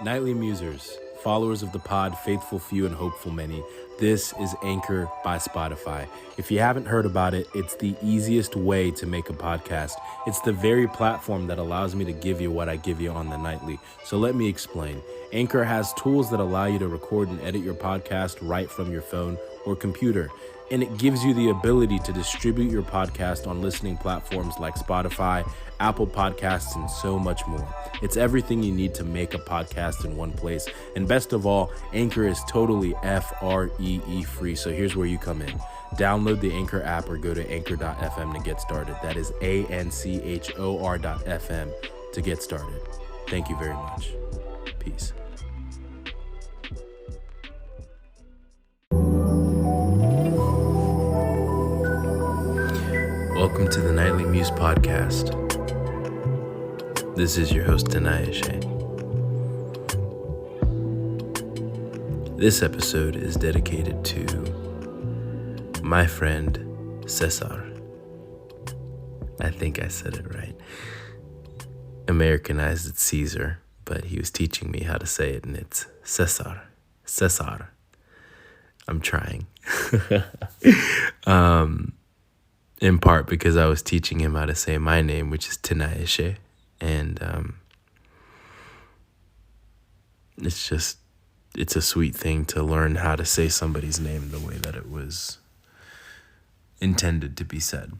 Nightly Musers, followers of the pod, faithful few and hopeful many. This is Anchor by Spotify. If you haven't heard about it, it's the easiest way to make a podcast. It's the very platform that allows me to give you what I give you on the nightly. So let me explain. Anchor has tools that allow you to record and edit your podcast right from your phone or computer. And it gives you the ability to distribute your podcast on listening platforms like Spotify, Apple Podcasts, and so much more. It's everything you need to make a podcast in one place. And best of all, Anchor is totally FREE free. So here's where you come in. Download the Anchor app or go to anchor.fm to get started. That is ANCHOR.fm to get started. Thank you very much. Peace. Welcome to the Nightly Muse podcast. This is your host, Tinayeshe. This episode is dedicated to my friend, Cesar. I think I said it right. Americanized it Cesar, but he was teaching me how to say it, and it's Cesar. Cesar. I'm trying. In part because I was teaching him how to say my name, which is Tinayeshe, and it's a sweet thing to learn how to say somebody's name the way that it was intended to be said.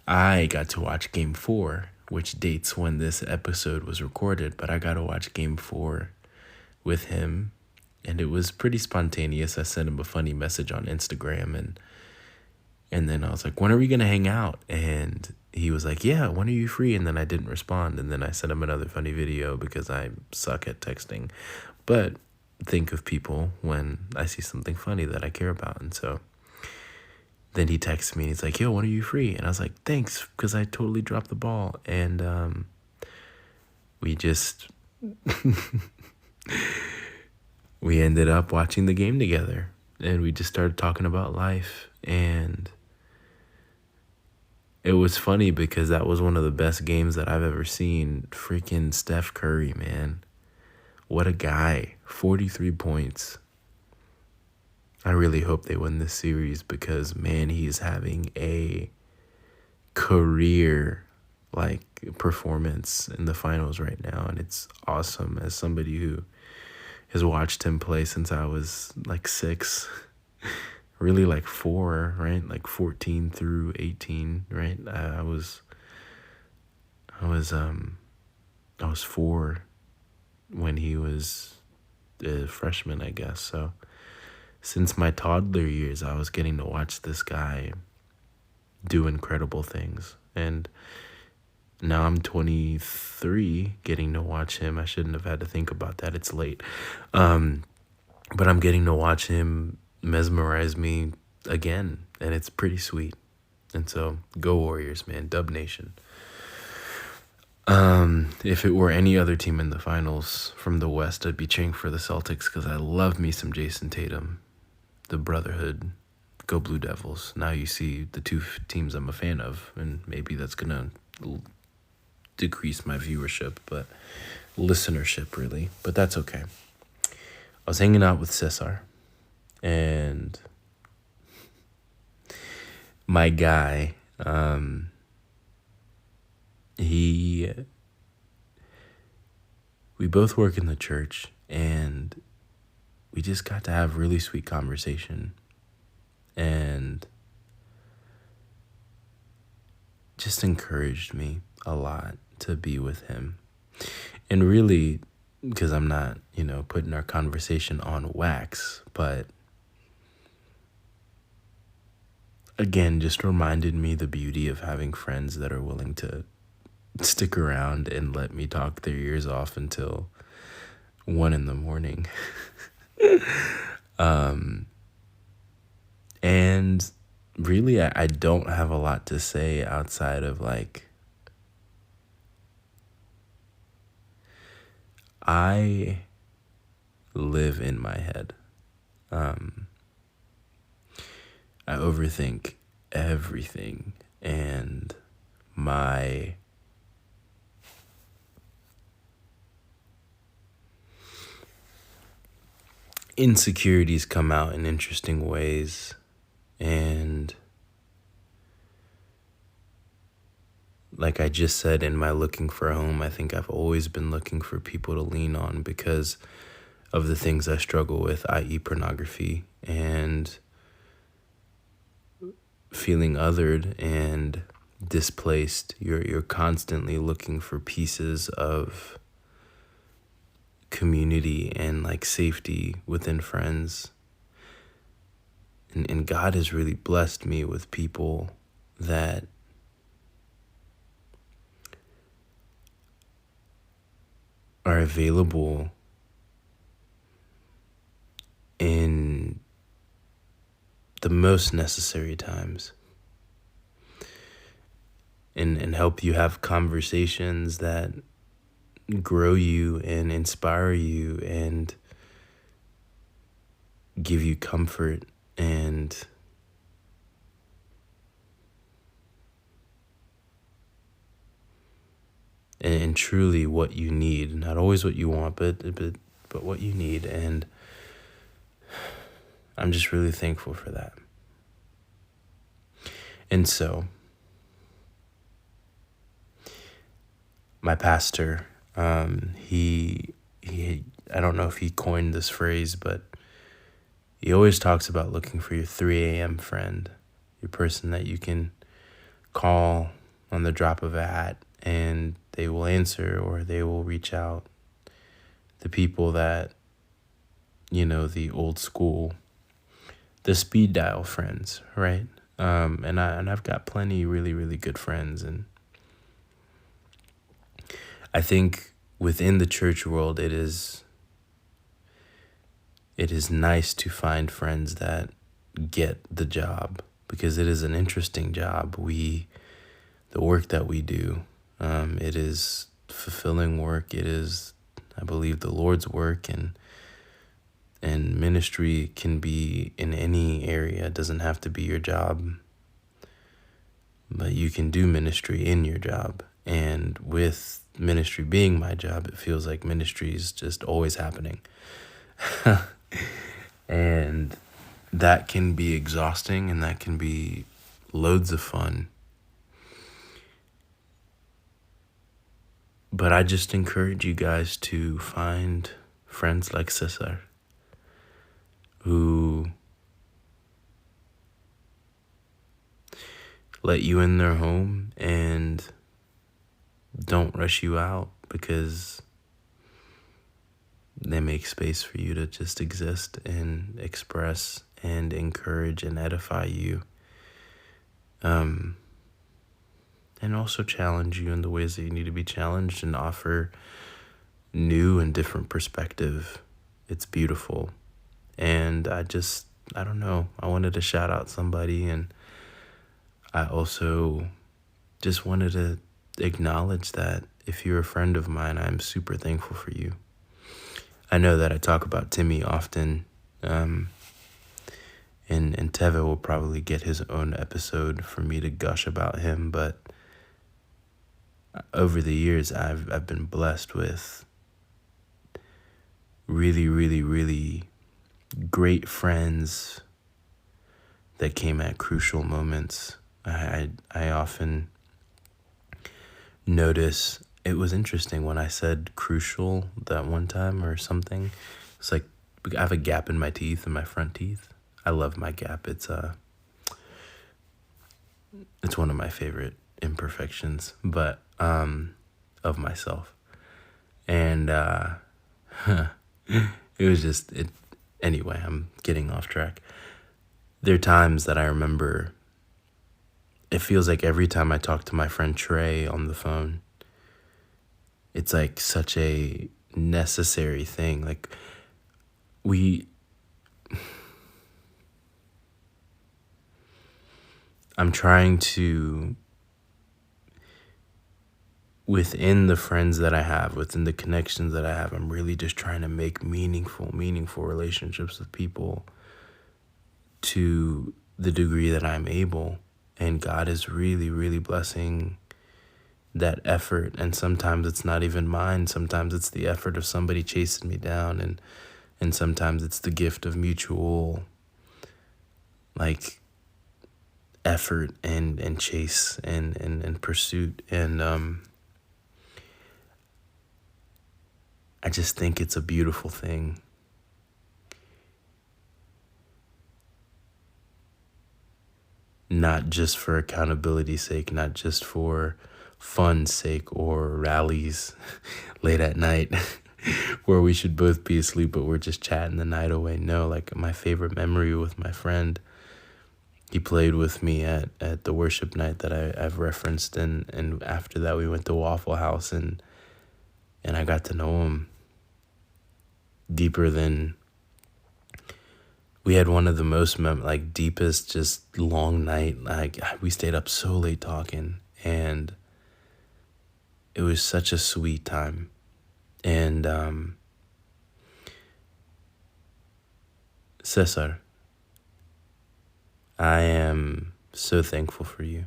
I got to watch Game 4, which dates when this episode was recorded, but I got to watch Game 4 with him. And it was pretty spontaneous. I sent him a funny message on Instagram, and then I was like, when are we going to hang out? And he was like, yeah, when are you free? And then I didn't respond. And then I sent him another funny video because I suck at texting. But think of people when I see something funny that I care about. And so then he texted me and he's like, yo, when are you free? And I was like, thanks, because I totally dropped the ball. And we just... we ended up watching the game together, and we just started talking about life. And it was funny because that was one of the best games that I've ever seen. Freaking Steph Curry, man. What a guy. 43 points. I really hope they win this series because, man, he is having a career performance in the finals right now. And it's awesome as somebody who has watched him play since I was 6, really 4, right? 14 through 18, right? I was 4 when he was a freshman, I guess. So since my toddler years, I was getting to watch this guy do incredible things. And now I'm 23, getting to watch him. I shouldn't have had to think about that. It's late. But I'm getting to watch him mesmerize me again, and it's pretty sweet. And so, go Warriors, man. Dub Nation. If it were any other team in the finals from the West, I'd be cheering for the Celtics because I love me some Jason Tatum. The Brotherhood. Go Blue Devils. Now you see the two teams I'm a fan of, and maybe that's going to decrease my viewership, but listenership really, but that's okay. I was hanging out with Cesar, and my guy, we both work in the church, and we just got to have really sweet conversation, and just encouraged me a lot to be with him. And really, because I'm not, putting our conversation on wax, but again, just reminded me the beauty of having friends that are willing to stick around and let me talk their ears off until 1 a.m. And really, I don't have a lot to say outside of I live in my head. I overthink everything, and my insecurities come out in interesting ways. And like I just said, in my looking for a home, I think I've always been looking for people to lean on because of the things I struggle with, i.e. pornography and feeling othered and displaced. You're constantly looking for pieces of community and like safety within friends. And God has really blessed me with people that are available in the most necessary times and help you have conversations that grow you and inspire you and give you comfort and truly what you need. Not always what you want, but what you need. And I'm just really thankful for that. And so, my pastor, he I don't know if he coined this phrase, but he always talks about looking for your 3 a.m. friend, your person that you can call on the drop of a hat and they will answer or they will reach out. The people that, the old school, the speed dial friends, right? And I've got plenty really, really good friends. And I think within the church world, it is nice to find friends that get the job because it is an interesting job. The work that we do, it is fulfilling work. It is, I believe, the Lord's work, and ministry can be in any area. It doesn't have to be your job, but you can do ministry in your job. And with ministry being my job, it feels like ministry is just always happening. And that can be exhausting and that can be loads of fun. But I just encourage you guys to find friends like Cesar who let you in their home and don't rush you out because they make space for you to just exist and express and encourage and edify you. And also challenge you in the ways that you need to be challenged and offer new and different perspective. It's beautiful. And I don't know, I wanted to shout out somebody, and I also just wanted to acknowledge that if you're a friend of mine, I'm super thankful for you. I know that I talk about Timmy often, and Teve will probably get his own episode for me to gush about him, but over the years, I've been blessed with really, really, really great friends that came at crucial moments. I often notice, it was interesting when I said crucial that one time or something. It's like I have a gap in my teeth, in my front teeth. I love my gap. It's one of my favorite imperfections, but of myself. And it was just it. Anyway, I'm getting off track. There are times that I remember. It feels like every time I talk to my friend Trey on the phone, it's like such a necessary thing. Like I'm trying to, within the friends that I have, within the connections that I have, I'm really just trying to make meaningful relationships with people to the degree that I'm able. And God is really, really blessing that effort. And sometimes it's not even mine. Sometimes it's the effort of somebody chasing me down and And sometimes it's the gift of mutual, like, effort and chase and pursuit. And I just think it's a beautiful thing. Not just for accountability's sake, not just for fun's sake or rallies late at night where we should both be asleep but we're just chatting the night away. No, like my favorite memory with my friend, he played with me at the worship night that I've referenced, and after that we went to Waffle House, and I got to know him deeper than we had. One of the most deepest, just long night. Like, we stayed up so late talking, and it was such a sweet time. And Cesar, I am so thankful for you,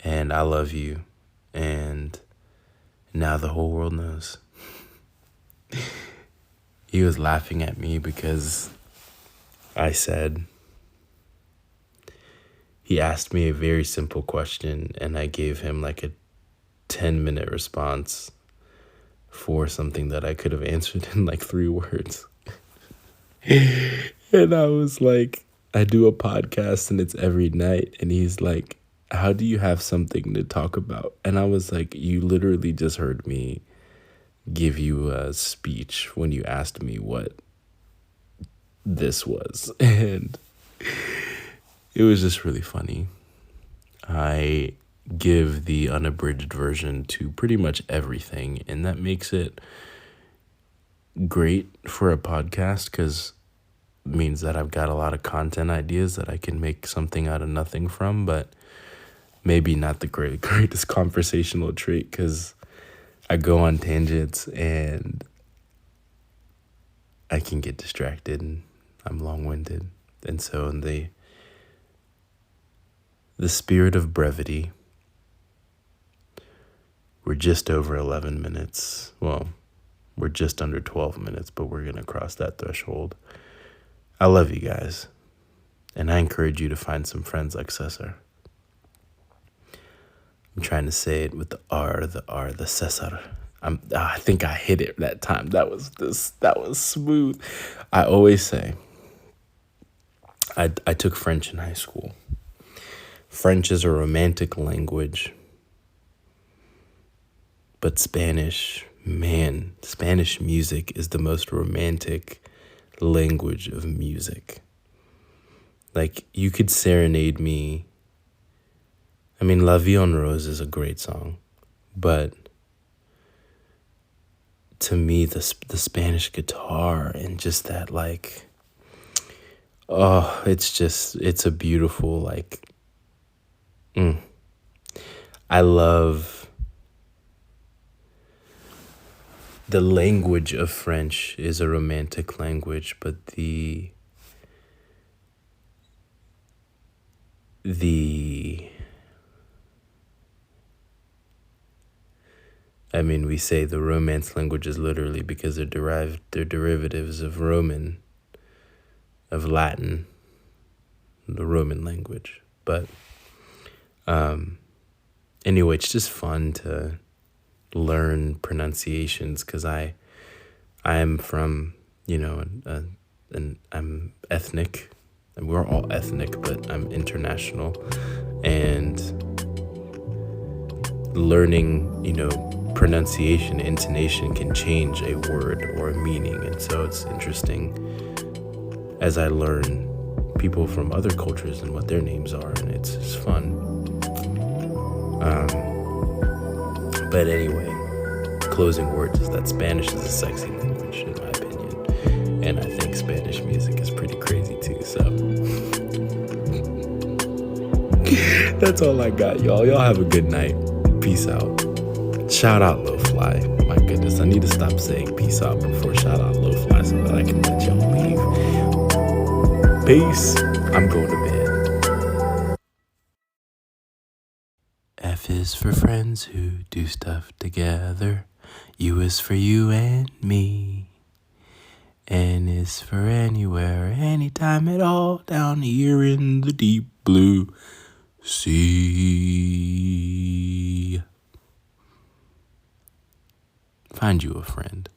and I love you, and now the whole world knows. He was laughing at me because I said, he asked me a very simple question, and I gave him like a 10-minute response for something that I could have answered in like 3 words. And I was like, I do a podcast and it's every night. And he's like, how do you have something to talk about? And I was like, you literally just heard me give you a speech when you asked me what this was. And it was just really funny. I give the unabridged version to pretty much everything, and that makes it great for a podcast because it means that I've got a lot of content ideas that I can make something out of nothing from, but maybe not the greatest conversational trait because I go on tangents and I can get distracted and I'm long-winded. And so in the spirit of brevity, we're just over 11 minutes. Well, we're just under 12 minutes, but we're going to cross that threshold. I love you guys, and I encourage you to find some friends like Cesar. I'm trying to say it with the R, the Cesar. I think I hit it that time. That was smooth. I always say, I took French in high school. French is a romantic language, but Spanish music is the most romantic language of music. Like, you could serenade me. I mean, La Vie en Rose is a great song, but to me, the Spanish guitar and just that, like, oh, it's a beautiful, like, I love the language of French is a romantic language, but the I mean, we say the Romance languages literally because they're derivatives of Roman, of Latin, the Roman language. But anyway, it's just fun to learn pronunciations because I am from, and I'm ethnic, and we're all ethnic, but I'm international, and learning, pronunciation, intonation can change a word or a meaning. And so it's interesting as I learn people from other cultures and what their names are, and it's just fun. But anyway, closing words is that Spanish is a sexy language, in my opinion. And I think Spanish music is pretty crazy too, so. That's all I got, y'all. Y'all have a good night. Peace out. Shout out Low Fly. My goodness, I need to stop saying peace out before shout out Low Fly so that I can let y'all leave. Peace. I'm going to bed. F is for friends who do stuff together. U is for you and me. N is for anywhere, anytime at all, down here in the deep blue sea. Find you a friend.